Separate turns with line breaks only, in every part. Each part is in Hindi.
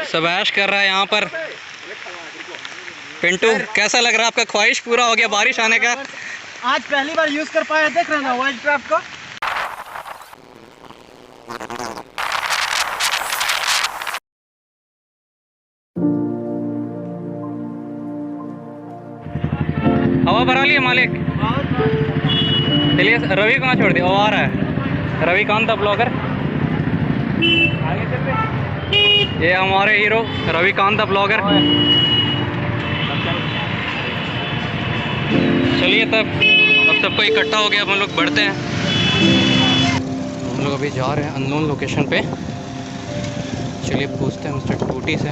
सब ऐश कर रहा है यहाँ पर। पिंटू कैसा लग रहा है आपका? ख्वाहिश पूरा हो गया बारिश आने का?
आज पहली बार यूज कर पाया, देख रहे ना वाइल्ड क्राफ्ट को।
हवा भरा लिया मालिक। चलिए रवि को ना छोड़ दिया, वो आ रहा है। रवि कौन था ब्लॉगर? ये हमारे हीरो रवि कांत ब्लॉगर। चलिए तब अब सबको इकट्ठा हो गया, अब हम लोग बढ़ते हैं। हम लोग अभी जा रहे हैं अननोन लोकेशन पे। चलिए पूछते हैं मिस्टर टूटी से।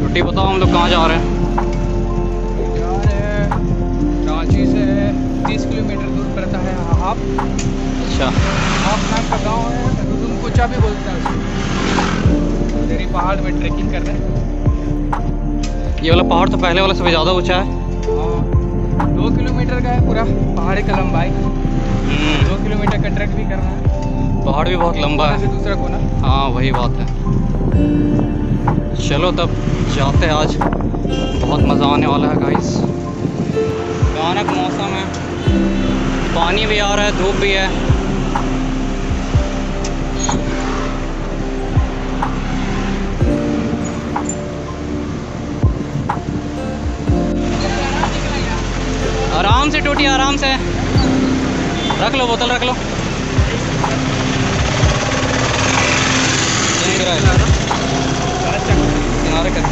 टूटी बताओ हम लोग कहाँ जा रहे हैं?
रांची से 30 किलोमीटर दूर पड़ता है हाप।
अच्छा,
हाप नाम का गांव है, कुचा भी बोलते हैं उसको। तेरी पहाड़ में ट्रैकिंग कर रहे हैं।
ये वाला पहाड़ तो पहले वाला सबसे ज़्यादा ऊंचा है।
हाँ, 2 किलोमीटर का है पूरा पहाड़ी का लंबाई। 2 किलोमीटर का ट्रैक भी करना है।
पहाड़ भी बहुत लंबा है।
दूसरा कोना।
हाँ वही बात है। चलो तब जाते हैं, आज बहुत मज़ा आने वाला है गाइस। भयानक मौसम है, पानी भी आ रहा है, धूप भी है। आराम से टूटी, आराम से रख लो, बोतल रख लो। किनारे कर,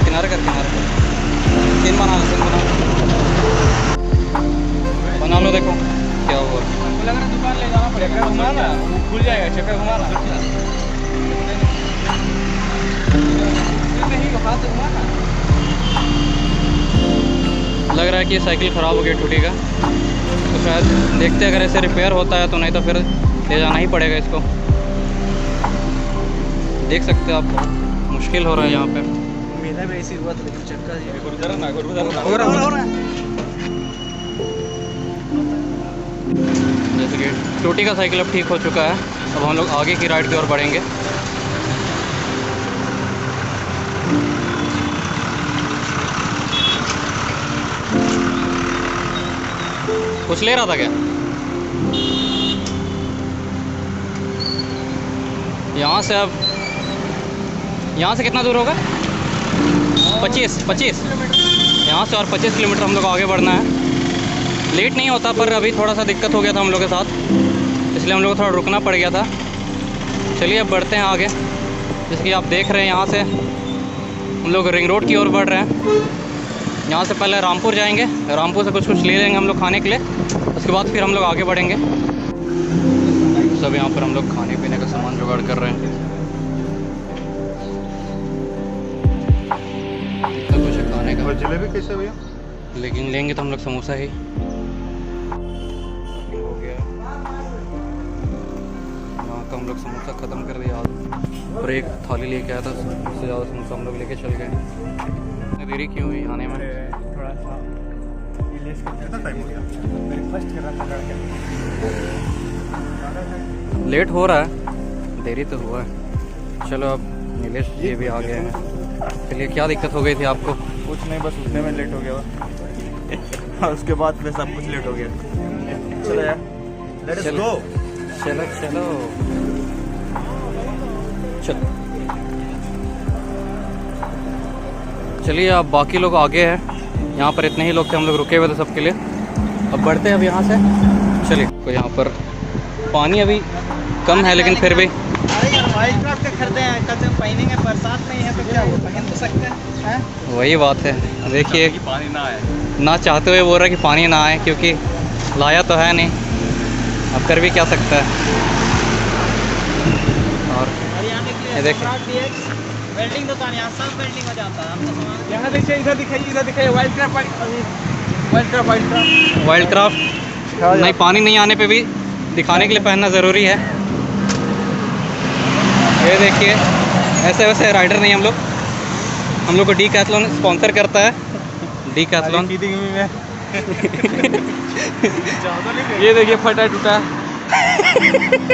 किनारे कर, किनारे कर। सीन बना लो, सीन बना लो। देखो क्या हुआ।
लग रहा है दुकान ले जाना पड़ेगा, घुमाना खुल जाएगा। चक्कर घुमाना
लग रहा है कि साइकिल ख़राब हो गया टूटी का। तो शायद देखते हैं, अगर ऐसे रिपेयर होता है तो, नहीं तो फिर ले जाना ही पड़ेगा इसको। देख सकते हो आप, बहुत मुश्किल हो रहा है यहाँ पे।
मेरा भी ऐसी हुआ था, लेकिन चक्कर
जैसे कि टूटी का साइकिल अब ठीक हो चुका है। अब हम लोग आगे की राइड की ओर बढ़ेंगे। कुछ ले रहा था क्या? यहाँ से अब, यहाँ से कितना दूर होगा? 25 यहाँ से और 25 किलोमीटर हम लोग आगे बढ़ना है। लेट नहीं होता, पर अभी थोड़ा सा दिक्कत हो गया था हम लोग के साथ, इसलिए हम लोग को थोड़ा रुकना पड़ गया था। चलिए अब बढ़ते हैं आगे। जैसे कि आप देख रहे हैं, यहाँ से हम लोग रिंग रोड की ओर बढ़ रहे हैं। यहाँ से पहले रामपुर जाएंगे, रामपुर से कुछ ले लेंगे हम लोग खाने के लिए। उसके बाद फिर हम लोग आगे बढ़ेंगे। सब यहाँ पर हम लोग खाने पीने का सामान जुगाड़ कर रहे हैं। इतना कुछ है खाने का।
जलेबी कैसे भैया?
लेकिन लेंगे तो हम लोग समोसा ही हो गया। यहाँ का हम लोग समोसा ख़त्म कर दिया और एक थाली लेके आया था, उससे ज़्यादा समोसा हम लोग लेके चल गए। इतनी देरी क्यों हुई आने में?
थोड़ा सा
कितना टाइम हो गया?
ब्रेकफास्ट कर रहा था।
लेट हो रहा है, देरी तो हुआ है। चलो अब नीलेश ये भी आ गए हैं। चलिए, क्या दिक्कत हो गई थी आपको?
कुछ नहीं, बस उठने में लेट हो गया और उसके बाद में सब कुछ लेट हो गया। चलो यार, लेट्स गो।
चलो चलो चलो। चलिए अब बाकी लोग आगे हैं। यहाँ पर इतने ही लोग थे, हम लोग रुके हुए थे सबके लिए। अब बढ़ते हैं अब यहाँ से। चलिए, तो यहाँ पर पानी अभी कम है, लेकिन फिर भी।
अरे यार, वाइल्ड क्राफ्ट का खरीदे हैं, कल से हम पहनेंगे। बरसात नहीं है तो क्या हुआ, पहन तो सकते हैं।
वही बात है। देखिए,
पानी ना आए,
ना चाहते हुए बोल रहा है कि पानी ना आए, क्योंकि लाया तो है नहीं, अब कर भी क्या सकता है। और ये देखिए,
वेल्डिंग दुकान, यहाँ सब वेल्डिंग हो जाता है। हमको सामान यहाँ देखिए, इधर दिखाइए वाइल्ड क्राफ्ट,
वाइल्ड क्राफ्ट। नहीं, पानी नहीं आने पे भी दिखाने के लिए पहनना ज़रूरी है। ये देखिए, ऐसे वैसे राइडर नहीं हम लोग को डीकैथलॉन स्पॉन्सर करता है। डीकैथलॉन
ये देखिए फटा टूटा।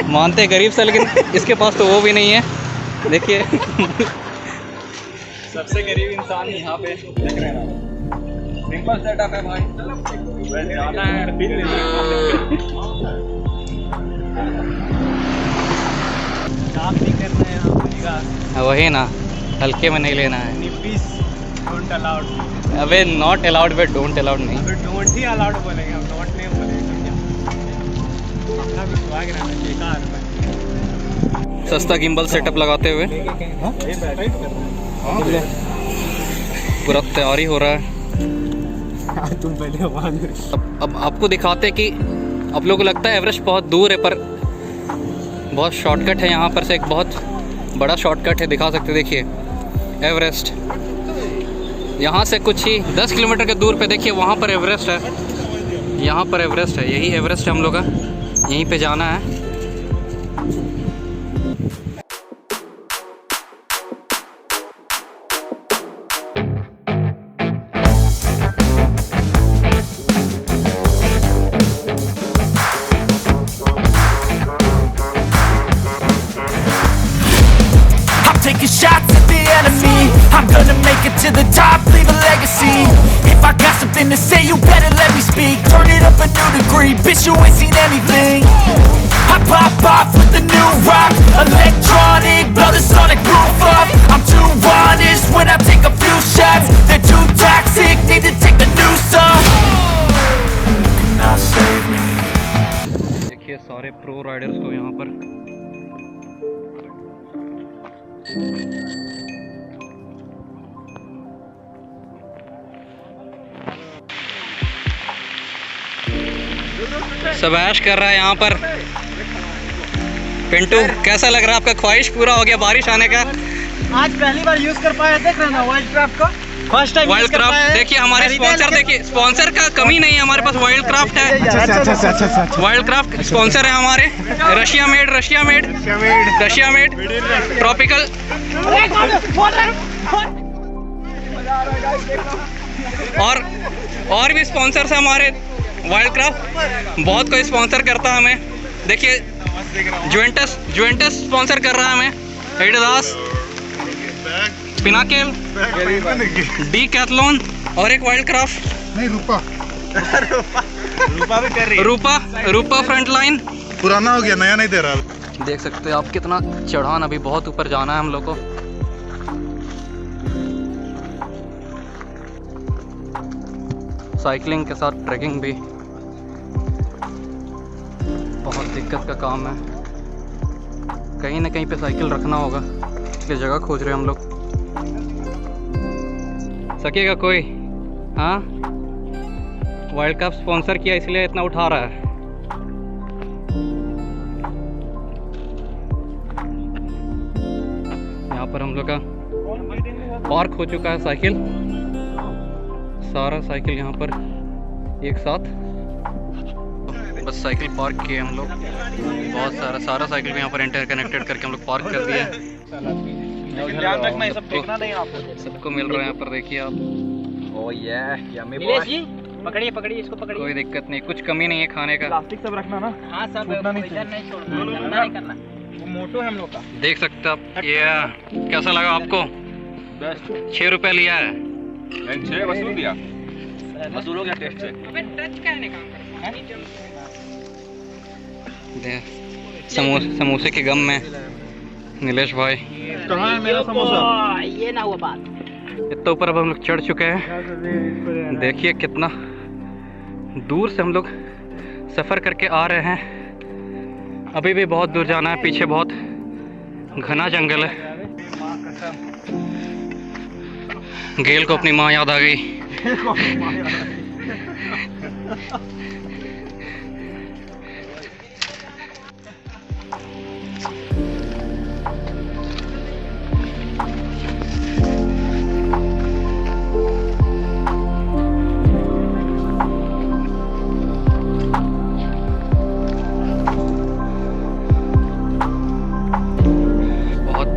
मानते हैं गरीब से, लेकिन इसके पास तो वो भी नहीं है। देखिए
सबसे गरीब इंसान यहाँ पे देख रहे हैं। सिंपल सेटअप है भाई, जाना है फिर काम नहीं करना है यहाँ पे।
वही ना, हल्के में नहीं लेना है।
निपीस डोंट अलाउड।
अबे not allowed but don't allowed नहीं।
अबे डोंट ही अलाउड बोलेंगे हम, नॉट नहीं बोलेंगे। अपना विश्वास रहना चाहिए कार में।
सस्ता गिम्बल सेटअप लगाते हुए पूरा तैयारी हो रहा है।
तुम पहले
अब आपको दिखाते कि आप लोगों को लगता है एवरेस्ट बहुत दूर है, पर बहुत शॉर्टकट है। यहाँ पर से एक बहुत बड़ा शॉर्टकट है, दिखा सकते। देखिए एवरेस्ट, यहाँ से कुछ ही 10 किलोमीटर के दूर पे देखिए वहाँ पर एवरेस्ट है। यहाँ पर एवरेस्ट है, यही एवरेस्ट है हम लोग का, यहीं पे जाना है।
Taking shots at the enemy. I'm gonna make it to the top, leave a legacy. If I got something to say, you better let me speak. Turn it up a new degree, bitch, you ain't seen anything. I pop off with the new rock, electronic, blow the sonic roof up. I'm too honest when I take a few shots. They're too toxic, need to take the news off. You cannot save me.
देखिए सारे प्रो राइडर्स को यहाँ पर सब ऐश कर रहा है यहाँ पर। पिंटू कैसा लग रहा है आपका? ख्वाहिश पूरा हो गया बारिश आने का?
आज पहली बार यूज कर पाया, देख रहे ना वाइल्ड क्राफ्ट को। फर्स्ट टाइम
वाइल्ड क्राफ्ट देखिए, हमारे स्पॉन्सर देखिए, स्पॉन्सर का कमी नहीं है हमारे पास। वाइल्ड क्राफ्ट है, वाइल्ड क्राफ्ट स्पॉन्सर है हमारे। Russia made tropical. और भी स्पॉन्सर्स है हमारे। वाइल्ड क्राफ्ट बहुत कोई स्पॉन्सर करता है हमें। देखिए जुवेंटस स्पॉन्सर कर रहा है हमें। एडिडास, पिनाकेल, डीकैथलॉन और एक वाइल्ड क्राफ्ट
नहीं, रूपा भी कर रही है।
रूपा फ्रंटलाइन
पुराना हो गया, नया नहीं दे रहा।
देख सकते हैं आप कितना चढ़ान, अभी बहुत ऊपर जाना है हम लोग को। साइकिलिंग के साथ ट्रैकिंग भी बहुत दिक्कत का काम है। कहीं ना कहीं पे साइकिल रखना होगा, इसलिए जगह खोज रहे हैं हम लोग। सकेगा कोई? हाँ, वर्ल्ड कप स्पॉन्सर किया इसलिए इतना उठा रहा है। यहाँ पर हम लोग का पार्क हो चुका है साइकिल, सारा साइकिल यहाँ पर एक साथ। बस साइकिल पार्क किए हम लोग, बहुत सारा साइकिल भी यहाँ पर इंटरकनेक्टेड करके हम लोग पार्क कर दिया है। सबको मिल रहा है यहाँ पर, देखिए आप।
पकड़िए इसको, पकड़िए।
कोई दिक्कत नहीं, कुछ कमी नहीं है खाने का।
प्लास्टिक सब रखना ना।
हाँ सब नहीं करना, वो मोटो है हम लोग का।
देख सकते आप। ये कैसा लगा आपको? 6 रुपये लिया है।
6 वसूल दिया, वसूल हो गया टेस्ट से।
समोसे के गम में नीलेश भाई।
कहाँ है मेरा समोसा?
ये ना हुआ बात।
इतना ऊपर अब हम लोग चढ़ चुके हैं। देखिए कितना दूर से हम लोग सफ़र करके आ रहे हैं। अभी भी बहुत दूर जाना है, पीछे बहुत घना जंगल है। गेल को अपनी माँ याद आ गई।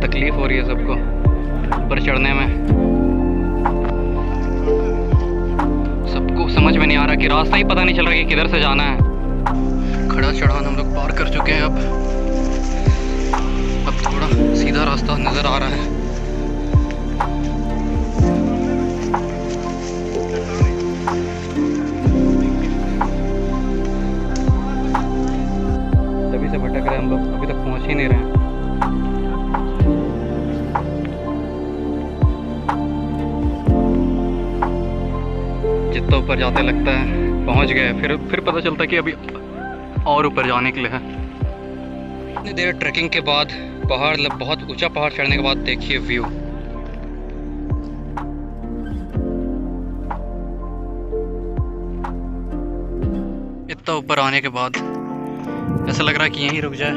तकलीफ हो रही है सबको ऊपर चढ़ने में। सबको समझ में नहीं आ रहा कि रास्ता ही पता नहीं चल रहा कि किधर से जाना है। खड़ा चढ़ान हम लोग पार कर चुके हैं। अब थोड़ा सीधा रास्ता नज़र आ रहा है। तभी से भटक रहे हैं हम लोग, अभी तक पहुंच ही नहीं रहे हैं। जितना ऊपर जाते लगता है पहुंच गए, फिर पता चलता है कि अभी और ऊपर जाने के लिए है। इतनी देर ट्रैकिंग के बाद पहाड़, बहुत ऊंचा पहाड़ चढ़ने के बाद देखिए व्यू। इतना ऊपर आने के बाद ऐसा लग रहा है कि यहीं रुक जाए,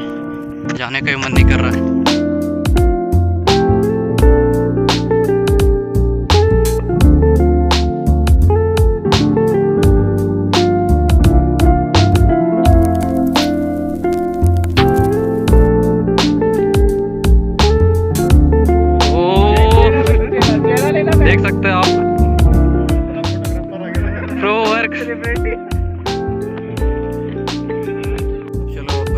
जाने का भी मन नहीं कर रहा है। देख सकते हैं आप, प्रो वर्क। चलो अब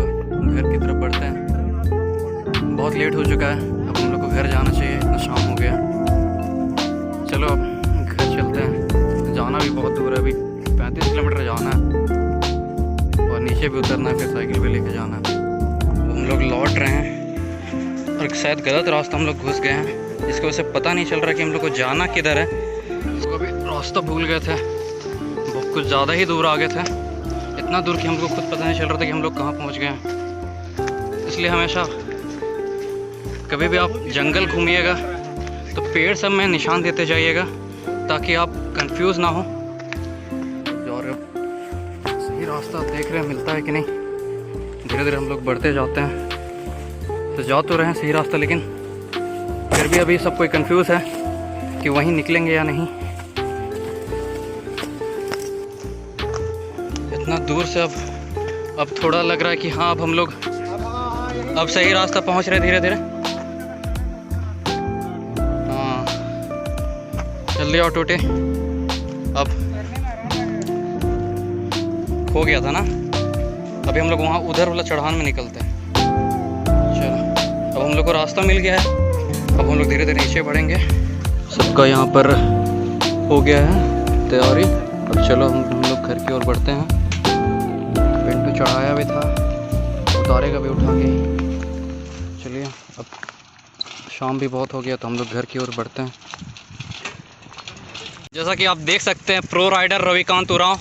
घर की तरफ बढ़ते हैं, बहुत लेट हो चुका है, अब हम लोग को घर जाना चाहिए, इतना शाम हो गया। चलो अब घर चलते हैं, जाना भी बहुत दूर है, अभी 35 किलोमीटर जाना है और नीचे भी उतरना है, फिर साइकिल भी लेके जाना है। तो हम लोग लौट रहे हैं और शायद गलत रास्ता हम लोग घुस गए हैं, जिसकी वजह से पता नहीं चल रहा कि हम लोग को जाना किधर है। तो अभी रास्ता भूल गए थे, बहुत कुछ ज़्यादा ही दूर आ गए थे, इतना दूर कि हमको खुद पता नहीं चल रहा था कि हम लोग कहाँ पहुँच गए हैं। इसलिए हमेशा कभी भी आप जंगल घूमिएगा तो पेड़ सब में निशान देते जाइएगा ताकि आप कंफ्यूज ना हो। और सही रास्ता देख रहे हैं मिलता है कि नहीं। धीरे धीरे हम लोग बढ़ते जाते हैं, तो जा तो रहे हैं सही रास्ता, लेकिन फिर भी अभी सब कोई कंफ्यूज है कि वहीं निकलेंगे या नहीं। इतना दूर से अब थोड़ा लग रहा है कि हाँ अब हम लोग अब सही रास्ता पहुंच रहे धीरे धीरे। हाँ जल्दी आओ टूटे, अब खो गया था ना, अभी हम लोग वहाँ उधर वाला चढ़ान में निकलते हैं। चलो अब हम लोग को रास्ता मिल गया है, अब हम लोग धीरे धीरे नीचे बढ़ेंगे। सबका यहाँ पर हो गया है तैयारी, अब चलो हम लोग घर की ओर बढ़ते हैं। पिंटू चढ़ाया भी था, उतारेगा भी उठा के। चलिए अब शाम भी बहुत हो गया तो हम लोग घर की ओर बढ़ते हैं। जैसा कि आप देख सकते हैं प्रो राइडर रविकांत उरांव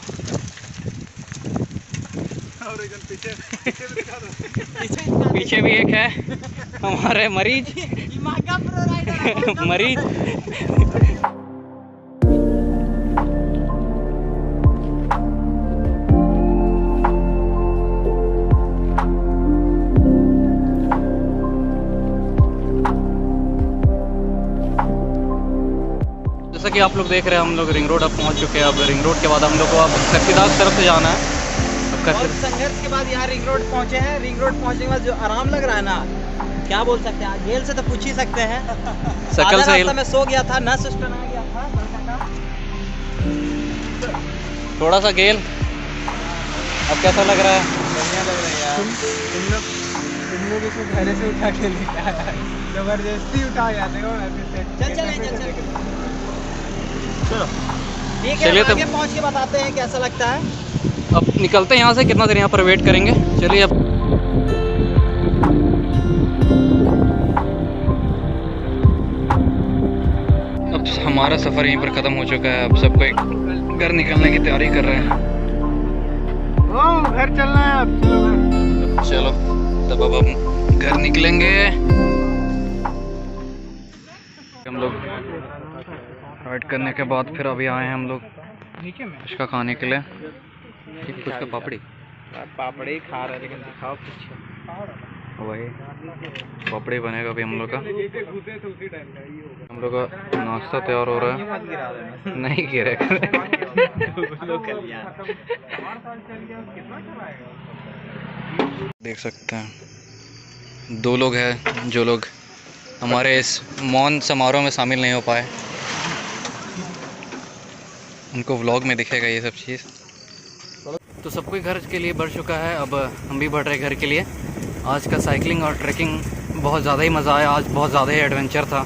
पीछे भी एक है हमारे मरीज मरीज। जैसा कि आप लोग देख रहे हैं हम लोग रिंग रोड अब पहुंच चुके हैं। अब रिंग रोड के बाद हम लोग को अब कसीदाग तरफ से जाना है।
बहुत संघर्ष के बाद यहाँ रिंग रोड पहुँचे हैं। रिंग रोड पहुँचने के बाद जो आराम लग रहा है ना, क्या बोल सकते हैं, गेल से तो पूछ ही सकते हैं।
सकल से
मैं सो गया था, नस सिस्टम आ गया था
थोड़ा सा गेल। अब कैसा लग रहा है?
बढ़िया लग रहा है यार। तुम लोग इसको घर से उठा के लेके आया, जबरदस्ती उठा जाते हो।
चल ठीक है,
चलिए
आगे पहुँच के बताते हैं कैसा लगता है।
अब निकलते हैं यहाँ से, कितना देर यहाँ पर वेट करेंगे। चलिए अब हमारा सफ़र यहीं पर ख़त्म हो चुका है। अब सब कोई घर निकलने की तैयारी कर रहे हैं।
घर चलना है अब,
चलो तब अब हम घर निकलेंगे। हम लोग राइड करने के बाद फिर अभी आए हैं हम लोग
नीचे में
इसका खाने के लिए। कुछ का पापड़ी
खा रहे, लेकिन दिखाओ कुछ।
वही पापड़ी बनेगा अभी हम लोग का। हम लोग का नाश्ता तैयार हो रहा है। नहीं गिरेगा। देख सकते हैं 2 लोग हैं जो लोग हमारे इस मौन समारोह में शामिल नहीं हो पाए। उनको व्लॉग में दिखेगा ये सब चीज़। तो सब कोई घर के लिए बढ़ चुका है, अब हम भी बढ़ रहे घर के लिए। आज का साइकिलिंग और ट्रैकिंग बहुत ज़्यादा ही मज़ा आया, आज बहुत ज़्यादा ही एडवेंचर था।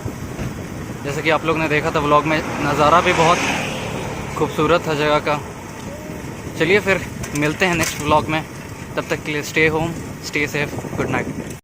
जैसे कि आप लोग ने देखा था व्लॉग में, नज़ारा भी बहुत खूबसूरत था जगह का। चलिए फिर मिलते हैं नेक्स्ट व्लॉग में, तब तक के लिए stay home, stay safe, good night.